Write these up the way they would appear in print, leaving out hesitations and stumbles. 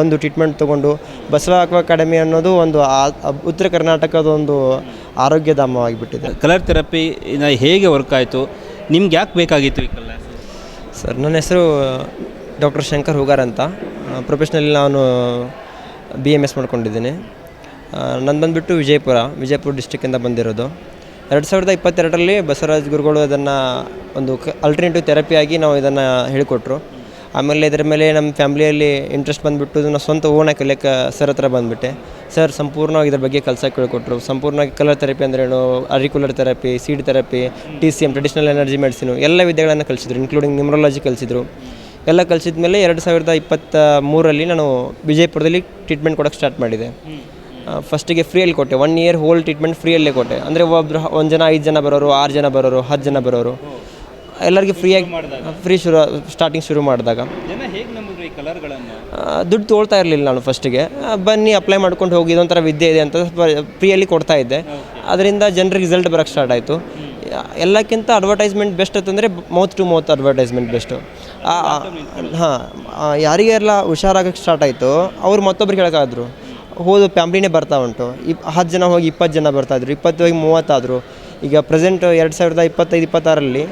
ಒಂದು ಟ್ರೀಟ್ಮೆಂಟ್ ತೊಗೊಂಡು Basava aqua academy ಅನ್ನೋದು ಒಂದು ಉತ್ತರ ಕರ್ನಾಟಕದ ಒಂದು ಆರೋಗ್ಯಧಾಮವಾಗಿಬಿಟ್ಟಿದೆ. ಕಲರ್ ಥೆರಪಿ ಹೇಗೆ ವರ್ಕ್ ಆಯಿತು, ನಿಮ್ಗೆ ಯಾಕೆ ಬೇಕಾಗಿತ್ತು ಈ ಕಲರ್? ಸರ್, ನನ್ನ ಹೆಸರು ಡಾಕ್ಟರ್ ಶಂಕರ್ ಹುಗಾರ್ ಅಂತ. ಪ್ರೊಫೆಷ್ನಲ್ಲಿ ನಾನು BMS ಮಾಡ್ಕೊಂಡಿದ್ದೀನಿ. ನಾನು ಬಂದುಬಿಟ್ಟು ವಿಜಯಪುರ ಡಿಸ್ಟಿಕ್ಕಿಂದ ಬಂದಿರೋದು. 2022ರಲ್ಲಿ ಬಸವರಾಜ್ ಗುರುಗಳು ಅದನ್ನು ಒಂದು ಅಲ್ಟರ್ನೇಟಿವ್ ಥೆರಪಿಯಾಗಿ ನಾವು ಇದನ್ನು ಹೇಳಿಕೊಟ್ರು. ಆಮೇಲೆ ಇದರ ಮೇಲೆ ನಮ್ಮ ಫ್ಯಾಮ್ಲಿಯಲ್ಲಿ ಇಂಟ್ರೆಸ್ಟ್ ಬಂದುಬಿಟ್ಟು ಇದನ್ನು ಸ್ವಂತ ಓನಾಗಿ ಕಲಿಯೋಕ್ಕೆ ಸರ್ ಹತ್ರ ಬಂದುಬಿಟ್ಟೆ. ಸರ್ ಸಂಪೂರ್ಣವಾಗಿ ಇದ್ರ ಬಗ್ಗೆ ಕಲ್ಸಕ್ಕೆ ಹೇಳ್ಕೊಟ್ರು. ಸಂಪೂರ್ಣವಾಗಿ ಕಲರ್ ಥೆರಪಿ ಅಂದ್ರೇನು, auricular therapy, seed therapy, TCM traditional energy medicine ಎಲ್ಲ ವಿದ್ಯೆಗಳನ್ನು ಕಲಿಸಿದ್ರು, ಇನ್ಕ್ಲೂಡಿಂಗ್ ನ್ಯೂಮರಾಲಜಿ ಕಲಿಸಿದ್ರು. ಎಲ್ಲ ಕಲಿಸಿದ ಮೇಲೆ 2023ರಲ್ಲಿ ನಾನು ವಿಜಯಪುರದಲ್ಲಿ ಟ್ರೀಟ್ಮೆಂಟ್ ಕೊಡೋಕ್ಕೆ ಸ್ಟಾರ್ಟ್ ಮಾಡಿದೆ. ಫಸ್ಟಿಗೆ ಫ್ರೀಯಲ್ಲಿ ಕೊಟ್ಟೆ, 1 ಇಯರ್ ಹೋಲ್ ಟ್ರೀಟ್ಮೆಂಟ್ ಫ್ರೀಯಲ್ಲೇ ಕೊಟ್ಟೆ. ಅಂದರೆ ಒಬ್ಬರು 1 ಜನ 5 ಜನ ಬರೋರು, 6 ಜನ ಬರೋರು, 10 ಜನ ಬರೋರು, ಎಲ್ಲರಿಗೂ ಫ್ರೀಯಾಗಿ ಸ್ಟಾರ್ಟಿಂಗ್ ಶುರು ಮಾಡಿದಾಗ ದುಡ್ಡು ತೊಗೊಳ್ತಾ ಇರಲಿಲ್ಲ. ನಾನು ಫಸ್ಟಿಗೆ ಬನ್ನಿ ಅಪ್ಲೈ ಮಾಡ್ಕೊಂಡು ಹೋಗಿ, ಇದೊಂಥರ ವಿದ್ಯೆ ಇದೆ ಅಂತ ಫ್ರೀಯಲ್ಲಿ ಕೊಡ್ತಾ ಇದ್ದೆ. ಅದರಿಂದ ಜನರಿಗೆ ರಿಸಲ್ಟ್ ಬರೋಕ್ಕೆ ಸ್ಟಾರ್ಟ್ ಆಯಿತು. ಎಲ್ಲಕ್ಕಿಂತ ಅಡ್ವರ್ಟೈಸ್ಮೆಂಟ್ ಬೆಸ್ಟ್ ಅಂತಂದರೆ mouth to mouth advertisement best. ಯಾರಿಗೆಲ್ಲ ಹುಷಾರಾಗಕ್ಕೆ ಸ್ಟಾರ್ಟ್ ಆಯಿತು ಅವ್ರು ಮತ್ತೊಬ್ರಿಗೆ ಹೇಳೋಕ್ಕಾದ್ರು, ಹೋದ ಫ್ಯಾಮ್ಲಿನೇ ಬರ್ತಾ ಉಂಟು. 10 ಜನ ಹೋಗಿ 20 ಜನ ಬರ್ತಾಯಿದ್ರು, 20 ಹೋಗಿ 30 ಆದರು. ಈಗ ಪ್ರೆಸೆಂಟ್ 2025-26ರಲ್ಲಿ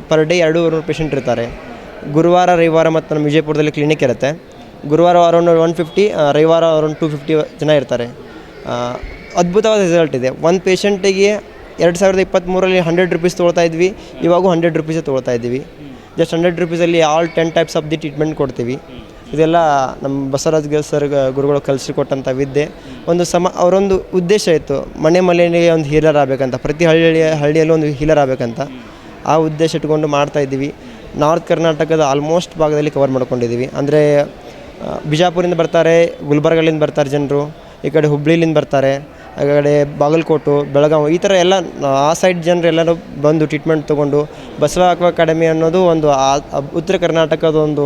ಪರ್ ಡೇ 200 ಪೇಷಂಟ್ ಇರ್ತಾರೆ. ಗುರುವಾರ ರವಿವಾರ ಮತ್ತು ನಮ್ಮ ವಿಜಯಪುರದಲ್ಲಿ ಕ್ಲಿನಿಕ್ ಇರುತ್ತೆ. ಗುರುವಾರ ಅರೌಂಡ್ 150, ರವಿವಾರ ಅರೌಂಡ್ 250 ಜನ ಇರ್ತಾರೆ. ಅದ್ಭುತವಾದ ರಿಸಲ್ಟ್ ಇದೆ. ಒಂದು ಪೇಷಂಟಿಗೆ 2023ರಲ್ಲಿ 100 ರೂಪೀಸ್ ತೊಗೊಳ್ತಾ ಇದ್ವಿ, ಇವಾಗೂ 100 ರೂಪೀಸೇ ತೊಗೊಳ್ತಾ ಇದ್ದೀವಿ. ಜಸ್ಟ್ 100 ರೂಪೀಸಲ್ಲಿ all 10 types of the treatment ಕೊಡ್ತೀವಿ. ಇದೆಲ್ಲ ನಮ್ಮ ಬಸವರಾಜ್ ಸರ್ ಗುರುಗಳು ಕಲಿಸಿಕೊಟ್ಟಂಥ ವಿದ್ಯೆ. ಅವರೊಂದು ಉದ್ದೇಶ ಇತ್ತು, ಮನೆಯಲ್ಲಿ ಒಂದು ಹೀಲರ್ ಆಗಬೇಕಂತ, ಪ್ರತಿ ಹಳ್ಳಿಯಲ್ಲೂ ಒಂದು ಹೀಲರ್ ಆಗಬೇಕಂತ. ಆ ಉದ್ದೇಶ ಇಟ್ಕೊಂಡು ಮಾಡ್ತಾಯಿದ್ದೀವಿ. ನಾರ್ತ್ ಕರ್ನಾಟಕದ ಆಲ್ಮೋಸ್ಟ್ ಭಾಗದಲ್ಲಿ ಕವರ್ ಮಾಡ್ಕೊಂಡಿದ್ದೀವಿ. ಅಂದರೆ ಬಿಜಾಪುರಿಂದ ಬರ್ತಾರೆ, ಗುಲ್ಬರ್ಗಲಿಂದ ಬರ್ತಾರೆ ಜನರು, ಈ ಕಡೆ ಹುಬ್ಳಿಲಿಂದ ಬರ್ತಾರೆ, ಆ ಕಡೆ ಬಾಗಲಕೋಟೆ, ಬೆಳಗಾವಿ, ಈ ಥರ ಎಲ್ಲ ಆ ಸೈಡ್ ಜನರು ಎಲ್ಲರೂ ಬಂದು ಟ್ರೀಟ್ಮೆಂಟ್ ತೊಗೊಂಡು ಬಸವ ಅಕ್ವಾ ಅಕಾಡೆಮಿ ಅನ್ನೋದು ಒಂದು ಉತ್ತರ ಕರ್ನಾಟಕದ ಒಂದು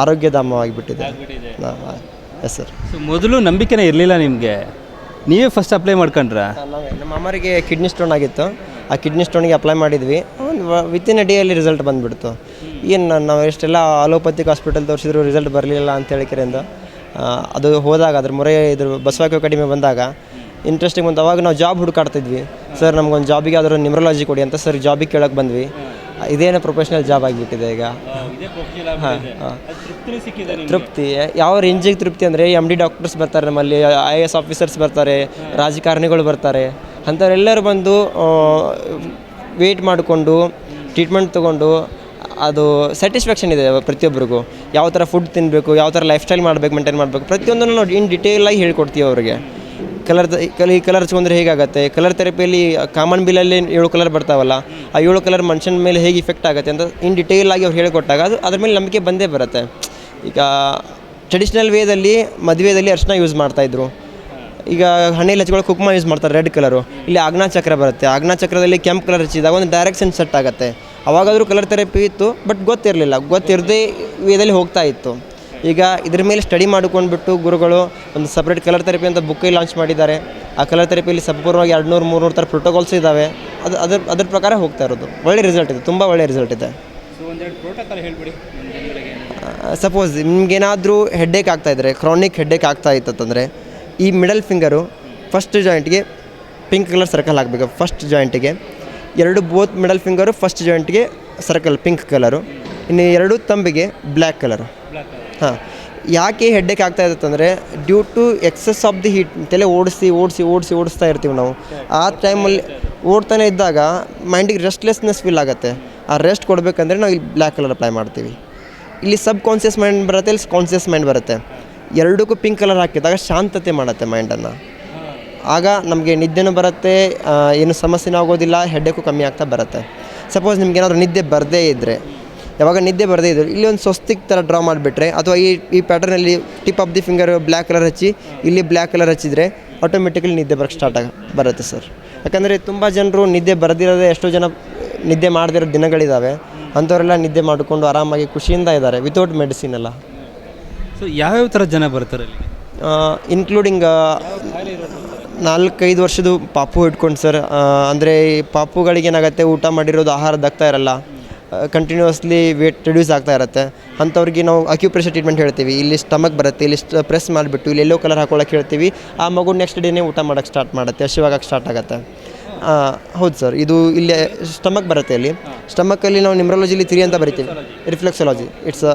ಆರೋಗ್ಯಧಾಮವಾಗಿಬಿಟ್ಟಿದೆ. Yes sir. ಸೊ ಮೊದಲು ನಂಬಿಕೆನೇ ಇರಲಿಲ್ಲ ನಿಮಗೆ, ನೀವೇ ಫಸ್ಟ್ ಅಪ್ಲೈ ಮಾಡ್ಕೊಂಡ್ರಾ? ನಮ್ಮ ಅಮ್ಮರಿಗೆ ಕಿಡ್ನಿ ಸ್ಟೋನ್ ಆಗಿತ್ತು. ಆ ಕಿಡ್ನಿ ಸ್ಟೋನಿಗೆ ಅಪ್ಲೈ ಮಾಡಿದ್ವಿ. ವಿತಿನ್ ಎ ಡೇಯಲ್ಲಿ ರಿಸಲ್ಟ್ ಬಂದುಬಿಡ್ತು. ಏನು ನಾವು ಎಷ್ಟೆಲ್ಲ ಅಲೋಪತಿಕ್ ಹಾಸ್ಪಿಟಲ್ ತೋರಿಸಿದ್ರು ರಿಸಲ್ಟ್ ಬರಲಿಲ್ಲ ಅಂತ ಹೇಳಿಕೆರಿಂದ ಅದು ಹೋದಾಗ ಅದ್ರ ಬಸವ ಅಕ್ವಾ ಅಕಾಡೆಮಿ ಬಂದಾಗ ಇಂಟ್ರೆಸ್ಟಿಂಗ್ ಬಂತು. ಅವಾಗ ನಾವು ಜಾಬ್ ಹುಡುಕಾಡ್ತಿದ್ವಿ. ಸರ್ ನಮ್ಗೊಂದು ಜಾಬಿಗೆ ಯಾವ್ದಾದ್ರು ನ್ಯೂಮರಾಲಜಿ ಕೊಡಿ ಅಂತ ಸರ್ ಜಾಬಿಗೆ ಕೇಳೋಕ್ಕೆ ಬಂದ್ವಿ. ಇದೇನೋ ಪ್ರೊಫೆಷ್ನಲ್ ಜಾಬ್ ಆಗಿಬಿಟ್ಟಿದೆ ಈಗ. ತೃಪ್ತಿ ಯಾವ ರೇಂಜಿಗೆ ತೃಪ್ತಿ ಅಂದರೆ MD ಡಾಕ್ಟರ್ಸ್ ಬರ್ತಾರೆ, ನಮ್ಮಲ್ಲಿ IAS ಆಫೀಸರ್ಸ್ ಬರ್ತಾರೆ, ರಾಜಕಾರಣಿಗಳು ಬರ್ತಾರೆ. ಅಂಥವರೆಲ್ಲರೂ ಬಂದು ವೇಟ್ ಮಾಡಿಕೊಂಡು ಟ್ರೀಟ್ಮೆಂಟ್ ತೊಗೊಂಡು ಅದು ಸ್ಯಾಟಿಸ್ಫ್ಯಾಕ್ಷನ್ ಇದೆ ಪ್ರತಿಯೊಬ್ಬರಿಗೂ. ಯಾವ ಥರ ಫುಡ್ ತಿನ್ನಬೇಕು, ಯಾವ ಥರ ಲೈಫ್ ಸ್ಟೈಲ್ ಮಾಡಬೇಕು, ಮೇಂಟೈನ್ ಮಾಡಬೇಕು, ಪ್ರತಿಯೊಂದನ್ನು ನಾವು ಇನ್ ಡಿಟೇಲಾಗಿ ಹೇಳ್ಕೊಡ್ತೀವಿ ಅವರಿಗೆ. ಕಲರ್ ಹಚ್ಕೊಂಡ್ರೆ ಹೇಗಾಗುತ್ತೆ, ಕಲರ್ ಥೆರಪಿಯಲ್ಲಿ ಕಾಮನ್ ಬಿಲ್ಲಲ್ಲಿ 7 ಕಲರ್ ಬರ್ತಾವಲ್ಲ, ಆ 7 ಕಲರ್ ಮನುಷ್ಯನ ಮೇಲೆ ಹೇಗೆ ಇಫೆಕ್ಟ್ ಆಗುತ್ತೆ ಅಂತ ಇನ್ ಡಿಟೇಲಾಗಿ ಅವ್ರು ಹೇಳಿಕೊಟ್ಟಾಗ ಅದ್ರ ಮೇಲೆ ನಂಬಿಕೆ ಬಂದೇ ಬರುತ್ತೆ. ಈಗ ಟ್ರೆಡಿಷ್ನಲ್ ವೇದಲ್ಲಿ ಮದುವೆಯಲ್ಲಿ ಅರಿಶಿನ ಯೂಸ್ ಮಾಡ್ತಾಯಿದ್ರು. ಈಗ ಹಣ್ಣೆಯಲ್ಲಿ ಹಚ್ಕೊಳ್ಳೋ ಕುಂಕುಮ ಯೂಸ್ ಮಾಡ್ತಾರೆ, ರೆಡ್ ಕಲರು. ಇಲ್ಲಿ ಆಜ್ಞಾಚಕ್ರ ಬರುತ್ತೆ, ಆಜ್ಞಾಚಕ್ರದಲ್ಲಿ ಕೆಂಪು ಕಲರ್ ಹಚ್ಚಿದಾಗ ಒಂದು ಡೈರೆಕ್ಷನ್ ಸೆಟ್ ಆಗುತ್ತೆ. ಅವಾಗಾದರೂ ಕಲರ್ ಥೆರಪಿ ಇತ್ತು, ಬಟ್ ಗೊತ್ತಿರದೇ ವೇದಲ್ಲಿ ಹೋಗ್ತಾ ಇತ್ತು. ಈಗ ಇದ್ರ ಮೇಲೆ ಸ್ಟಡಿ ಮಾಡ್ಕೊಂಡ್ಬಿಟ್ಟು ಗುರುಗಳು ಒಂದು ಸಪ್ರೇಟ್ ಕಲರ್ ಥೆರಪಿ ಅಂತ ಬುಕ್ಕೇ ಲಾಂಚ್ ಮಾಡಿದ್ದಾರೆ. ಆ ಕಲರ್ ಥೆರಪಿಯಲ್ಲಿ ಸಂಪೂರ್ಣವಾಗಿ 200-300 ಥರ ಪ್ರೋಟೋಕಾಲ್ಸ್ ಇದ್ದಾವೆ. ಅದ್ರ ಪ್ರಕಾರ ಹೋಗ್ತಾ ಇರೋದು. ಒಳ್ಳೆ ರಿಸಲ್ಟ್ ಇದೆ, ತುಂಬ ಒಳ್ಳೆಯ ರಿಸಲ್ಟ್ ಇದೆ. ಸಪೋಸ್ ನಿಮ್ಗೇನಾದರೂ ಹೆಡ್ಡೇಕ್ ಆಗ್ತಾಯಿದ್ರೆ, ಕ್ರಾನಿಕ್ ಹೆಡ್ಡೇಕ್ ಆಗ್ತಾ ಇತ್ತಂದರೆ ಈ ಮಿಡಲ್ ಫಿಂಗರು ಫಸ್ಟ್ ಜಾಯಿಂಟ್ಗೆ ಪಿಂಕ್ ಕಲರ್ ಸರ್ಕಲ್ ಹಾಕಬೇಕು. ಫಸ್ಟ್ ಜಾಯಿಂಟಿಗೆ 2 ಬೋತ್ ಮಿಡಲ್ ಫಿಂಗರು ಫಸ್ಟ್ ಜಾಯಿಂಟ್ಗೆ ಸರ್ಕಲ್ ಪಿಂಕ್ ಕಲರು, ಇನ್ನು 2 ತಂಬಿಗೆ ಬ್ಲ್ಯಾಕ್ ಕಲರು. ಯಾಕೆ ಹೆಡ್ಡೇಕ್ ಆಗ್ತಾ ಇರುತ್ತಂದರೆ due to excess of the heat. ತಲೆ ಓಡಿಸ್ತಾ ಇರ್ತೀವಿ ನಾವು. ಆ ಟೈಮಲ್ಲಿ ಓಡ್ತಾನೆ ಇದ್ದಾಗ ಮೈಂಡಿಗೆ ರೆಸ್ಟ್ಲೆಸ್ನೆಸ್ ಫೀಲ್ ಆಗುತ್ತೆ. ಆ ರೆಸ್ಟ್ ಕೊಡಬೇಕಂದ್ರೆ ನಾವು ಇಲ್ಲಿ ಬ್ಲ್ಯಾಕ್ ಕಲರ್ ಅಪ್ಲೈ ಮಾಡ್ತೀವಿ. ಇಲ್ಲಿ ಸಬ್ ಕಾನ್ಷಿಯಸ್ ಮೈಂಡ್ ಬರುತ್ತೆ, ಇಲ್ಲಿ ಕಾನ್ಷಿಯಸ್ ಮೈಂಡ್ ಬರುತ್ತೆ. ಎರಡಕ್ಕೂ ಪಿಂಕ್ ಕಲರ್ ಹಾಕಿದಾಗ ಶಾಂತತೆ ಮಾಡುತ್ತೆ ಮೈಂಡನ್ನು. ಆಗ ನಮಗೆ ನಿದ್ದೆನೂ ಬರುತ್ತೆ, ಏನು ಸಮಸ್ಯೆನೂ ಆಗೋದಿಲ್ಲ, ಹೆಡ್ಡೇಕು ಕಮ್ಮಿ ಆಗ್ತಾ ಬರುತ್ತೆ. ಸಪೋಸ್ ನಿಮ್ಗೇನಾದರೂ ನಿದ್ದೆ ಬರದೇ ಇದ್ದರೆ, ಯಾವಾಗ ನಿದ್ದೆ ಬರದೇ ಇದ್ದರೆ ಇಲ್ಲಿ ಒಂದು ಸ್ವಸ್ತಿಕ್ ಥರ ಡ್ರಾ ಮಾಡಿಬಿಟ್ರೆ, ಅಥವಾ ಈ ಪ್ಯಾಟರ್ನಲ್ಲಿ tip of the finger black colour ಹಚ್ಚಿ ಇಲ್ಲಿ ಬ್ಲ್ಯಾಕ್ ಕಲರ್ ಹಚ್ಚಿದರೆ ಆಟೋಮೆಟಿಕಲಿ ನಿದ್ದೆ ಬರೋಕ್ಕೆ ಬರುತ್ತೆ ಸರ್. ಯಾಕಂದರೆ ತುಂಬ ಜನರು ನಿದ್ದೆ ಬರದಿರೋದೇ, ಎಷ್ಟೋ ಜನ ನಿದ್ದೆ ಮಾಡದಿರೋ ದಿನಗಳಿದ್ದಾವೆ. ಅಂಥವರೆಲ್ಲ ನಿದ್ದೆ ಮಾಡಿಕೊಂಡು ಆರಾಮಾಗಿ ಖುಷಿಯಿಂದ ಇದ್ದಾರೆ ವಿತೌಟ್ ಮೆಡಿಸಿನ್ ಎಲ್ಲ. ಸೊ ಯಾವ್ಯಾವ ಥರ ಜನ ಬರ್ತಾರೆ ಅಲ್ಲಿ? ಇನ್ಕ್ಲೂಡಿಂಗ್ 4-5 ವರ್ಷದ ಪಾಪು ಇಟ್ಕೊಂಡು ಸರ್. ಅಂದರೆ ಪಾಪುಗಳಿಗೆ ಏನಾಗುತ್ತೆ, ಊಟ ಮಾಡಿರೋದು ಆಹಾರ ದಗ್ತಾ ಇರಲ್ಲ. ಕಂಟಿನ್ಯೂಸ್ಲಿ ವೇಟ್ ರಿಡ್ಯೂಸ್ ಆಗ್ತಾ ಇರುತ್ತೆ ಅಂಥವ್ರಿಗೆ ನಾವು ಅಕ್ಯುಪ್ರೆಷರ್ ಟ್ರೀಟ್ಮೆಂಟ್ ಹೇಳ್ತೀವಿ. ಇಲ್ಲಿ ಸ್ಟಮಕ್ ಬರುತ್ತೆ, ಇಲ್ಲಿ ಪ್ರೆಸ್ ಮಾಡಿಬಿಟ್ಟು ಇಲ್ಲಿ ಎಲ್ಲೋ ಕಲರ್ ಹಾಕೊಳ್ಳೋಕೆ ಹೇಳ್ತೀವಿ. ಆ ಮಗು ನೆಕ್ಸ್ಟ್ ಡೇನೇ ಊಟ ಮಾಡೋಕ್ಕೆ ಸ್ಟಾರ್ಟ್ ಮಾಡುತ್ತೆ, ಹಸಿವಾಗಕ್ಕೆ ಸ್ಟಾರ್ಟ್ ಆಗುತ್ತೆ. ಹೌದು ಸರ್, ಇದು ಇಲ್ಲಿ ಸ್ಟಮಕ್ ಬರುತ್ತೆ. ಇಲ್ಲಿ ಸ್ಟಮಕ್ಕಲ್ಲಿ ನಾವು ನ್ಯೂಮರಾಲಜಿಲಿ 3 ಅಂತ ಬರಿತೀವಿ. ರಿಫ್ಲೆಕ್ಸಾಲಜಿ ಇಟ್ಸ್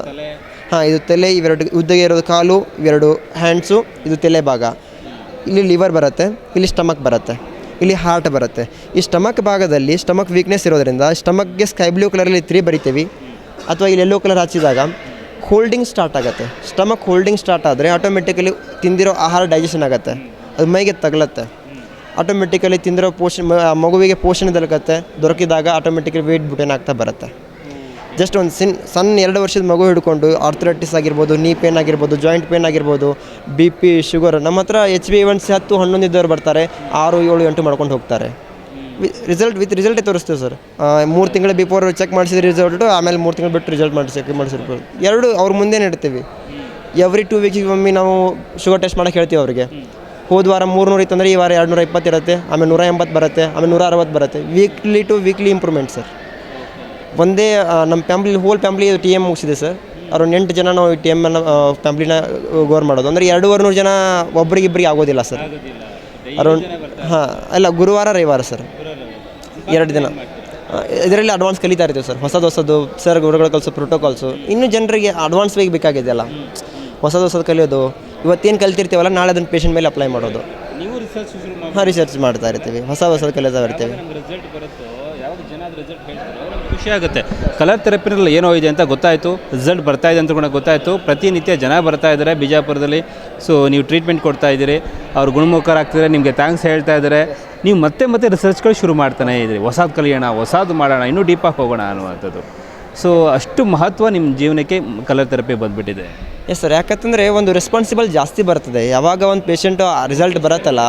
ಇದು ತಲೆ, ಇವೆರಡು ಉದ್ದಗೆ ಇರೋದು ಕಾಲು, ಇವೆರಡು ಹ್ಯಾಂಡ್ಸು, ಇದು ತಲೆ ಭಾಗ. ಇಲ್ಲಿ ಲಿವರ್ ಬರುತ್ತೆ, ಇಲ್ಲಿ ಸ್ಟಮಕ್ ಬರುತ್ತೆ, ಇಲ್ಲಿ ಹಾರ್ಟ್ ಬರುತ್ತೆ. ಈ ಸ್ಟಮಕ್ ಭಾಗದಲ್ಲಿ ಸ್ಟಮಕ್ ವೀಕ್ನೆಸ್ ಇರೋದ್ರಿಂದ ಸ್ಟಮಕ್ಗೆ ಸ್ಕೈ ಬ್ಲೂ ಕಲರಲ್ಲಿ 3 ಬರಿತೀವಿ, ಅಥವಾ ಇಲ್ಲಿ ಎಲ್ಲೋ ಕಲರ್ ಹಚ್ಚಿದಾಗ ಹೋಲ್ಡಿಂಗ್ ಸ್ಟಾರ್ಟ್ ಆಗುತ್ತೆ. ಸ್ಟಮಕ್ ಹೋಲ್ಡಿಂಗ್ ಸ್ಟಾರ್ಟ್ ಆದರೆ ಆಟೋಮೆಟಿಕಲಿ ತಿಂದಿರೋ ಆಹಾರ ಡೈಜೆಷನ್ ಆಗುತ್ತೆ, ಅದು ಮೈಗೆ ತಗಲತ್ತೆ. ಆಟೋಮೆಟಿಕಲಿ ತಿಂದಿರೋ ಮಗುವಿಗೆ ಪೋಷಣೆ ದೊರಕಿದಾಗ ಆಟೋಮೆಟಿಕಲಿ ವೇಟ್ ಬುಟೇನ್ ಆಗ್ತಾ ಬರುತ್ತೆ. ಜಸ್ಟ್ ಒಂದು ಸಣ್ಣ 2 ವರ್ಷದ ಮಗು ಹಿಡ್ಕೊಂಡು ಆರ್ಥರೈಟಿಸ್ ಆಗಿರ್ಬೋದು, ನೀ ಪೇನ್ ಆಗಿರ್ಬೋದು, ಜಾಯಿಂಟ್ ಪೇನ್ ಆಗಿರ್ಬೋದು, BP, ಶುಗರ್. ನಮ್ಮ ಹತ್ರ HbA1c 10-11 ಇದ್ದವ್ರು ಬರ್ತಾರೆ, 6, 7, 8 ಮಾಡ್ಕೊಂಡು ಹೋಗ್ತಾರೆ. ರಿಸಲ್ಟೇ ತೋರಿಸ್ತೇವೆ ಸರ್. 3 ತಿಂಗಳ ಬಿಫೋರ್ ಚೆಕ್ ಮಾಡಿಸಿದ ರಿಸಲ್ಟು, ಆಮೇಲೆ 3 ತಿಂಗಳು ಬಿಟ್ಟು ರಿಸಲ್ಟ್ ಮಾಡಿಸಿರ್ಬೋದು. ಎರಡು ಅವ್ರ ಮುಂದೆ ಇಡ್ತೀವಿ. ಎವ್ರಿ 2 ವೀಕ್ಸಿಗೆ ಒಮ್ಮೆ ನಾವು ಶುಗರ್ ಟೆಸ್ಟ್ ಮಾಡೋಕ್ಕೆ ಹೇಳ್ತೀವಿ ಅವ್ರಿಗೆ. ಹೋದ ವಾರ 300 ಇತ್ತಂದರೆ ಈ ವಾರ 220 ಇರುತ್ತೆ, ಆಮೇಲೆ 180 ಬರುತ್ತೆ, ಆಮೇಲೆ 160 ಬರುತ್ತೆ. Weekly to weekly improvement sir. ಒಂದೇ ನಮ್ಮ ಹೋಲ್ ಫ್ಯಾಮ್ಲಿ TM ಮುಗಿಸಿದೆ ಸರ್. ಅರೌಂಡ್ 8 ಜನ ನಾವು ಈ TM ಫ್ಯಾಮ್ಲಿನ ಗೋರ್ ಮಾಡೋದು. ಅಂದರೆ 200-200 ಜನ ಒಬ್ರಿಗಿಬ್ಬರಿಗೆ ಆಗೋದಿಲ್ಲ ಸರ್. ಅರೌಂಡ್ ಅಲ್ಲ, ಗುರುವಾರ ರವಿವಾರ ಸರ್, 2 ದಿನ. ಇದರಲ್ಲಿ ಅಡ್ವಾನ್ಸ್ ಕಲಿತಾ ಇರ್ತೀವಿ ಸರ್, ಹೊಸದು ಸರ್ ಗುರುಗಳು ಕಲಿಸೋ ಪ್ರೋಟೋಕಾಲ್ಸು. ಇನ್ನೂ ಜನರಿಗೆ ಅಡ್ವಾನ್ಸ್ ಬೇಕಾಗಿದೆ ಅಲ್ಲ, ಹೊಸದು ಕಲಿಯೋದು. ಇವತ್ತೇನು ಕಲ್ತಿರ್ತೀವಲ್ಲ, ನಾಳೆ ಅದನ್ನು ಪೇಷಂಟ್ ಮೇಲೆ ಅಪ್ಲೈ ಮಾಡೋದು. ರಿಸರ್ಚ್ ಮಾಡ್ತಾ ಇರ್ತೀವಿ, ಹೊಸದು ಕಲಿತಾ ಇರ್ತೀವಿ. ಖುಷಿ ಆಗುತ್ತೆ. ಕಲರ್ ಥೆರಪಿನಲ್ಲಿ ಏನೋ ಇದೆ ಅಂತ ಗೊತ್ತಾಯಿತು, ರಿಸಲ್ಟ್ ಬರ್ತಾ ಇದೆ ಅಂತ ಕೂಡ ಗೊತ್ತಾಯಿತು. ಪ್ರತಿನಿತ್ಯ ಜನ ಬರ್ತಾ ಇದ್ದಾರೆ ಬಿಜಾಪುರದಲ್ಲಿ. ಸೊ ನೀವು ಟ್ರೀಟ್ಮೆಂಟ್ ಕೊಡ್ತಾ ಇದ್ದೀರಿ, ಅವ್ರು ಗುಣಮುಖರಾಗ್ತಿದ್ದಾರೆ, ನಿಮಗೆ ಥ್ಯಾಂಕ್ಸ್ ಹೇಳ್ತಾ ಇದ್ದಾರೆ. ನೀವು ಮತ್ತೆ ರಿಸರ್ಚ್ಗಳು ಶುರು ಮಾಡ್ತಾನೆ ಇದ್ದೀರಿ, ಹೊಸದು ಕಲಿಯೋಣ, ಹೊಸದು ಮಾಡೋಣ, ಇನ್ನೂ ಡೀಪಾಗಿ ಹೋಗೋಣ ಅನ್ನುವಂಥದ್ದು. ಸೊ ಅಷ್ಟು ಮಹತ್ವ ನಿಮ್ಮ ಜೀವನಕ್ಕೆ ಕಲರ್ ಥೆರಪಿ ಬಂದುಬಿಟ್ಟಿದೆ. ಎಸ್ ಸರ್, ಯಾಕಂತಂದರೆ ಒಂದು ರೆಸ್ಪಾನ್ಸಿಬಲ್ ಜಾಸ್ತಿ ಬರ್ತದೆ. ಯಾವಾಗ ಒಂದು ಪೇಷಂಟು ರಿಸಲ್ಟ್ ಬರುತ್ತಲ್ಲ,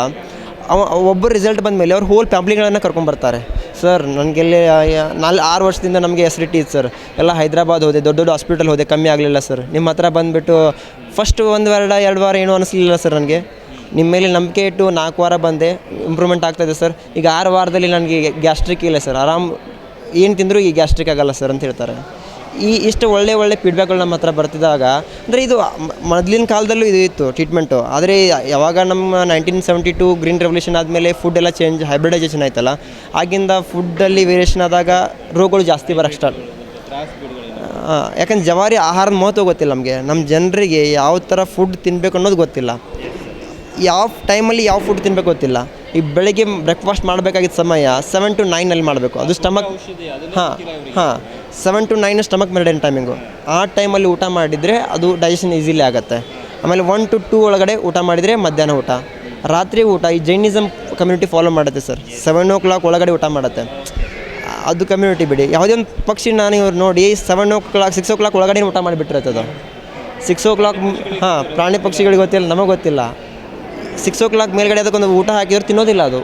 ಒಬ್ಬರು ರಿಸಲ್ಟ್ ಬಂದ ಮೇಲೆ ಅವ್ರು ಹೋಲ್ ಫ್ಯಾಮ್ಲಿಗಳನ್ನು ಕರ್ಕೊಂಡ್ಬರ್ತಾರೆ. ಸರ್ ನನಗೆಲ್ಲಿ 6 ವರ್ಷದಿಂದ ನಮಗೆ ಎಸಿಡಿಟಿ ಇತ್ತು ಸರ್, ಎಲ್ಲ ಹೈದ್ರಾಬಾದ್ ಹೋದೆ, ದೊಡ್ಡ ಹಾಸ್ಪಿಟಲ್ ಹೋದೆ, ಕಮ್ಮಿ ಆಗಲಿಲ್ಲ ಸರ್. ನಿಮ್ಮ ಹತ್ರ ಬಂದುಬಿಟ್ಟು ಫಸ್ಟ್ 1 ವಾರ 2 ವಾರ ಏನೂ ಅನಿಸ್ಲಿಲ್ಲ ಸರ್. ನನಗೆ ನಿಮ್ಮ ಮೇಲೆ ನಂಬಿಕೆ ಇಟ್ಟು 4 ವಾರ ಬಂದೆ, ಇಂಪ್ರೂವ್ಮೆಂಟ್ ಆಗ್ತಾಯಿದೆ ಸರ್. ಈಗ 6 ವಾರದಲ್ಲಿ ನನಗೆ ಗ್ಯಾಸ್ಟ್ರಿಕ್ ಇಲ್ಲ ಸರ್, ಆರಾಮ್ ಏನು ತಿಂದರೂ ಈ ಗ್ಯಾಸ್ಟ್ರಿಕ್ ಆಗಲ್ಲ ಸರ್ ಅಂತ ಹೇಳ್ತಾರೆ. ಇಷ್ಟು ಒಳ್ಳೆ ಫೀಡ್ಬ್ಯಾಕ್ಗಳು ನಮ್ಮ ಹತ್ರ ಬರ್ತಿದ್ದಾಗ, ಅಂದರೆ ಇದು ಮೊದಲಿನ ಕಾಲದಲ್ಲೂ ಇದು ಇತ್ತು ಟ್ರೀಟ್ಮೆಂಟು. ಆದರೆ ಯಾವಾಗ ನಮ್ಮ 1972 ಗ್ರೀನ್ ರೆವಲ್ಯೂಷನ್ ಆದಮೇಲೆ ಫುಡ್ ಎಲ್ಲ ಚೇಂಜ್, ಹೈಬ್ರಿಡೈಸೇಷನ್ ಆಯ್ತಲ್ಲ, ಆಗಿಂದ ಫುಡ್ಡಲ್ಲಿ ವೇರಿಯೇಷನ್ ಆದಾಗ ರೋಗಗಳು ಜಾಸ್ತಿ ಬರೋಕ್ಕೆ ಸ್ಟಾರ್ಟ್. ಯಾಕಂದ್ರೆ ಜವಾರಿ ಆಹಾರದ ಮಹತ್ವ ಗೊತ್ತಿಲ್ಲ ನಮಗೆ. ನಮ್ಮ ಜನರಿಗೆ ಯಾವ ಥರ ಫುಡ್ ತಿನ್ನಬೇಕು ಅನ್ನೋದು ಗೊತ್ತಿಲ್ಲ, ಯಾವ ಟೈಮಲ್ಲಿ ಯಾವ ಫುಡ್ ತಿನ್ನಬೇಕು ಗೊತ್ತಿಲ್ಲ. ಈ ಬೆಳಗ್ಗೆ ಬ್ರೇಕ್ಫಾಸ್ಟ್ ಮಾಡಬೇಕಾಗಿದ್ದ ಸಮಯ 7 to 9 ಮಾಡಬೇಕು. ಅದು stomach 7 to 9 stomach meridian timing. ಆ ಟೈಮಲ್ಲಿ ಊಟ ಮಾಡಿದರೆ ಅದು ಡೈಜೆಷನ್ ಈಸಿಲಿ ಆಗುತ್ತೆ. ಆಮೇಲೆ 1 to 2 ಒಳಗಡೆ ಊಟ ಮಾಡಿದರೆ ಮಧ್ಯಾಹ್ನ ಊಟ, ರಾತ್ರಿ ಊಟ. ಈ ಜೈನಿಸಮ್ ಕಮ್ಯುನಿಟಿ ಫಾಲೋ ಮಾಡುತ್ತೆ ಸರ್, 7 o'clock ಒಳಗಡೆ ಊಟ ಮಾಡುತ್ತೆ. ಅದು ಕಮ್ಯುನಿಟಿ ಬಿಡಿ, ಯಾವುದೇ ಒಂದು ಪಕ್ಷಿನ ನೀವು ನೋಡಿ 7 o'clock 6 o'clock ಒಳಗಡೆ ಊಟ ಮಾಡಿಬಿಟ್ಟಿರುತ್ತೆ. ಅದು 6 o'clock ಪ್ರಾಣಿ ಪಕ್ಷಿಗಳಿಗೆ ಗೊತ್ತಿಲ್ಲ, ನಮಗೆ ಗೊತ್ತಿಲ್ಲ. 6 o'clock ಮೇಲ್ಗಡೆ ಅದಕ್ಕೊಂದು ಊಟ ಹಾಕಿದ್ರು ತಿನ್ನೋದಿಲ್ಲ ಅದು.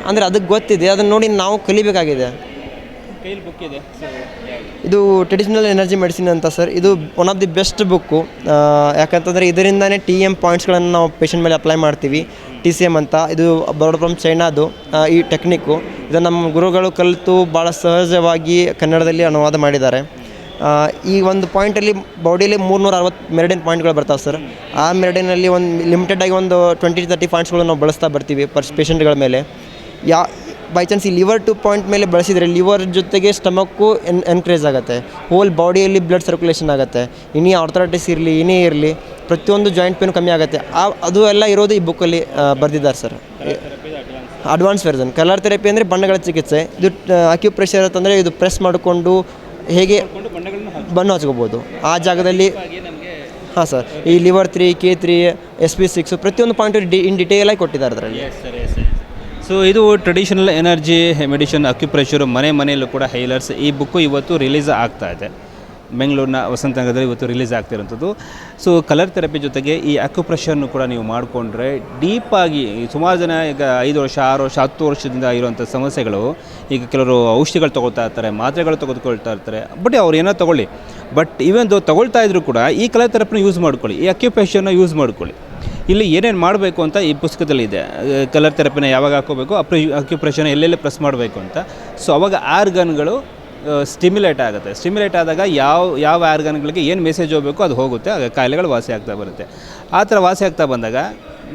ಅಂದರೆ ಅದಕ್ಕೆ ಗೊತ್ತಿದೆ, ಅದನ್ನು ನೋಡಿ ನಾವು ಕಲಿಬೇಕಾಗಿದೆ. ಇದು ಟ್ರೆಡಿಷನಲ್ ಎನರ್ಜಿ ಮೆಡಿಸಿನ್ ಅಂತ ಸರ್. ಇದು one of the best book. ಯಾಕಂತಂದರೆ ಇದರಿಂದನೇ TM ಪಾಯಿಂಟ್ಸ್ಗಳನ್ನು ನಾವು ಪೇಷಂಟ್ ಮೇಲೆ ಅಪ್ಲೈ ಮಾಡ್ತೀವಿ. TCM ಅಂತ, ಇದು ಬರೋಡ್ ಫ್ರಮ್ ಚೈನಾದು ಈ ಟೆಕ್ನಿಕ್ಕು. ಇದನ್ನು ನಮ್ಮ ಗುರುಗಳು ಕಲಿತು ಭಾಳ ಸಹಜವಾಗಿ ಕನ್ನಡದಲ್ಲಿ ಅನುವಾದ ಮಾಡಿದ್ದಾರೆ. ಈ ಒಂದು ಪಾಯಿಂಟಲ್ಲಿ ಬಾಡಿಯಲ್ಲಿ 360 ಮೆರಿಡಿಯನ್ ಪಾಯಿಂಟ್ಗಳು ಬರ್ತಾವೆ ಸರ್. ಆ ಮೆರಿಡಿಯನಲ್ಲಿ ಒಂದು ಲಿಮಿಟೆಡಾಗಿ ಒಂದು 20-30 ಪಾಯಿಂಟ್ಸ್ಗಳು ನಾವು ಬಳಸ್ತಾ ಬರ್ತೀವಿ ಪೇಷಂಟ್ಗಳ ಮೇಲೆ. ಬೈ ಚಾನ್ಸ್ ಈ ಲಿವರ್ 2 ಪಾಯಿಂಟ್ ಮೇಲೆ ಬಳಸಿದರೆ ಲಿವರ್ ಜೊತೆಗೆ ಸ್ಟಮಕ್ಕು ಎನ್ಕರೇಜ್ ಆಗುತ್ತೆ, ಹೋಲ್ ಬಾಡಿಯಲ್ಲಿ ಬ್ಲಡ್ ಸರ್ಕ್ಯುಲೇಷನ್ ಆಗುತ್ತೆ. ಇನ್ನೇ ಆರ್ಥರೈಟಿಸ್ ಇರಲಿ, ಏನೇ ಇರಲಿ, ಪ್ರತಿಯೊಂದು ಜಾಯಿಂಟ್ ಪೇನ್ ಕಮ್ಮಿ ಆಗುತ್ತೆ. ಅದು ಎಲ್ಲ ಇರೋದು ಈ ಬುಕ್ಕಲ್ಲಿ ಬರೆದಿದ್ದಾರೆ ಸರ್. ಅಡ್ವಾನ್ಸ್ ವೆರ್ಷನ್ ಕಲರ್ ಥೆರಪಿ ಅಂದರೆ ಬಣ್ಣಗಳ ಚಿಕಿತ್ಸೆ. ಇದು ಅಕ್ಯುಪ್ರೆಷರ್ ಅಂತಂದರೆ ಇದು ಪ್ರೆಸ್ ಮಾಡಿಕೊಂಡು ಹೇಗೆ ಬಣ್ಣ ಹಚ್ಕೋಬೋದು ಆ ಜಾಗದಲ್ಲಿ. ಹಾಂ ಸರ್, ಈ ಲಿವರ್ 3, K3, SP6 ಪ್ರತಿಯೊಂದು ಪಾಯಿಂಟು ಇನ್ ಡಿಟೇಲಾಗಿ ಕೊಟ್ಟಿದ್ದಾರೆ ಅದರಲ್ಲಿ. ಸೊ ಇದು ಟ್ರೆಡಿಷನಲ್ ಎನರ್ಜಿ ಮೆಡಿಷನ್ ಅಕ್ಯುಪ್ರೆಷರು ಮನೆಯಲ್ಲೂ ಕೂಡ ಹೈಲರ್ಸ್. ಈ ಬುಕ್ಕು ಇವತ್ತು ರಿಲೀಸ್ ಆಗ್ತಾ ಇದೆ, ಬೆಂಗಳೂರಿನ ವಸಂತನಗರದಲ್ಲಿ ಇವತ್ತು ರಿಲೀಸ್ ಆಗ್ತಿರೋಂಥದ್ದು. ಸೊ ಕಲರ್ ಥೆರಪಿ ಜೊತೆಗೆ ಈ ಅಕ್ಯುಪ್ರೆಷರ್ನು ಕೂಡ ನೀವು ಮಾಡಿಕೊಂಡ್ರೆ ಡೀಪಾಗಿ, ಸುಮಾರು ಜನ ಈಗ 5 ವರ್ಷ 6 ವರ್ಷ 10 ವರ್ಷದಿಂದ ಇರುವಂಥ ಸಮಸ್ಯೆಗಳು, ಈಗ ಕೆಲವರು ಔಷಧಿಗಳು ತೊಗೊಳ್ತಾ ಇರ್ತಾರೆ, ಮಾತ್ರೆಗಳು ತೆಗೆದುಕೊಳ್ತಾ ಇರ್ತಾರೆ. ಬಟ್ ಅವ್ರು ಏನೋ ತೊಗೊಳ್ಳಿ, ಬಟ್ ಇವೆಂದು ತೊಗೊಳ್ತಾ ಇದ್ರೂ ಕೂಡ ಈ ಕಲರ್ ಥೆರಪಿನ ಯೂಸ್ ಮಾಡ್ಕೊಳ್ಳಿ, ಈ ಅಕ್ಯುಪ್ರೆಷರ್ನ ಯೂಸ್ ಮಾಡ್ಕೊಳ್ಳಿ. ಇಲ್ಲಿ ಏನೇನು ಮಾಡಬೇಕು ಅಂತ ಈ ಪುಸ್ತಕದಲ್ಲಿ ಇದೆ. ಕಲರ್ ಥೆರಪಿನ ಯಾವಾಗ ಹಾಕೋಬೇಕು, ಅಕ್ಯುಪ್ರೆಷರ್ನ ಎಲ್ಲೆಲ್ಲಿ ಪ್ರೆಸ್ ಮಾಡಬೇಕು ಅಂತ. ಸೊ ಅವಾಗ ಆರ್ಗನ್ಗಳು ಸ್ಟಿಮ್ಯುಲೇಟ್ ಆಗುತ್ತೆ. ಸ್ಟಿಮ್ಯುಲೇಟ್ ಆದಾಗ ಯಾವ ಆರ್ಗನ್ಗಳಿಗೆ ಏನು ಮೆಸೇಜ್ ಹೋಗಬೇಕು ಅದು ಹೋಗುತ್ತೆ, ಆಗ ಕಾಯಿಲೆಗಳು ವಾಸಿ ಆಗ್ತಾ ಬರುತ್ತೆ. ಆ ಥರ ವಾಸಿ ಆಗ್ತಾ ಬಂದಾಗ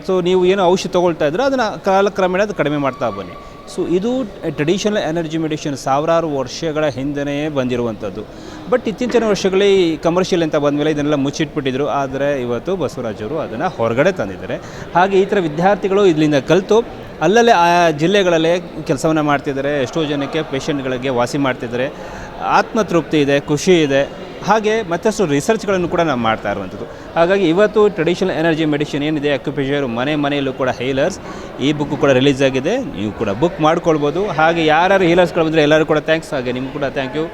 ಸೊ ನೀವು ಏನು ಔಷಧಿ ತೊಗೊಳ್ತಾ ಇದ್ರೋ ಅದನ್ನು ಕಾಲಕ್ರಮೇಣ ಅದು ಕಡಿಮೆ ಮಾಡ್ತಾ ಬನ್ನಿ. ಸೊ ಇದು ಟ್ರೆಡಿಷನಲ್ ಎನರ್ಜಿ ಮೆಡಿಷನ್ ಸಾವಿರಾರು ವರ್ಷಗಳ ಹಿಂದೆಯೇ ಬಂದಿರುವಂಥದ್ದು. ಬಟ್ ಇತ್ತೀಚಿನ ವರ್ಷಗಳಲ್ಲಿ ಕಮರ್ಷಿಯಲ್ ಅಂತ ಬಂದಮೇಲೆ ಇದನ್ನೆಲ್ಲ ಮುಚ್ಚಿಟ್ಬಿಟ್ಟಿದ್ರು. ಆದರೆ ಇವತ್ತು ಬಸವರಾಜವರು ಅದನ್ನು ಹೊರಗಡೆ ತಂದಿದ್ದಾರೆ. ಹಾಗೆ ಈ ಥರ ವಿದ್ಯಾರ್ಥಿಗಳು ಇದರಿಂದ ಕಲಿತು ಅಲ್ಲಲ್ಲೇ ಆ ಜಿಲ್ಲೆಗಳಲ್ಲೇ ಕೆಲಸವನ್ನು ಮಾಡ್ತಿದ್ದಾರೆ. ಎಷ್ಟೋ ಜನಕ್ಕೆ ಪೇಷಂಟ್ಗಳಿಗೆ ವಾಸಿ ಮಾಡ್ತಿದ್ದಾರೆ. ಆತ್ಮತೃಪ್ತಿ ಇದೆ, ಖುಷಿ ಇದೆ. ಹಾಗೆ ಮತ್ತಷ್ಟು ರಿಸರ್ಚ್ಗಳನ್ನು ಕೂಡ ನಾವು ಮಾಡ್ತಾ ಇರುವಂಥದ್ದು. ಹಾಗಾಗಿ ಇವತ್ತು ಟ್ರೆಡಿಷನಲ್ ಎನರ್ಜಿ ಮೆಡಿಸಿನ್ ಏನಿದೆ ಅಕ್ಯುಪ್ರೆಷರ್ ಮನೆಯಲ್ಲೂ ಕೂಡ ಹೀಲರ್ಸ್ ಈ ಬುಕ್ಕು ಕೂಡ ರಿಲೀಸ್ ಆಗಿದೆ. ನೀವು ಕೂಡ ಬುಕ್ ಮಾಡ್ಕೊಳ್ಬೋದು. ಹಾಗೆ ಯಾರು ಹೀಲರ್ಸ್ಗಳು ಬಂದರೆ ಎಲ್ಲರೂ ಕೂಡ ಥ್ಯಾಂಕ್ಸ್. ಹಾಗೆ ನಿಮ್ಗೆ ಕೂಡ ಥ್ಯಾಂಕ್ ಯು.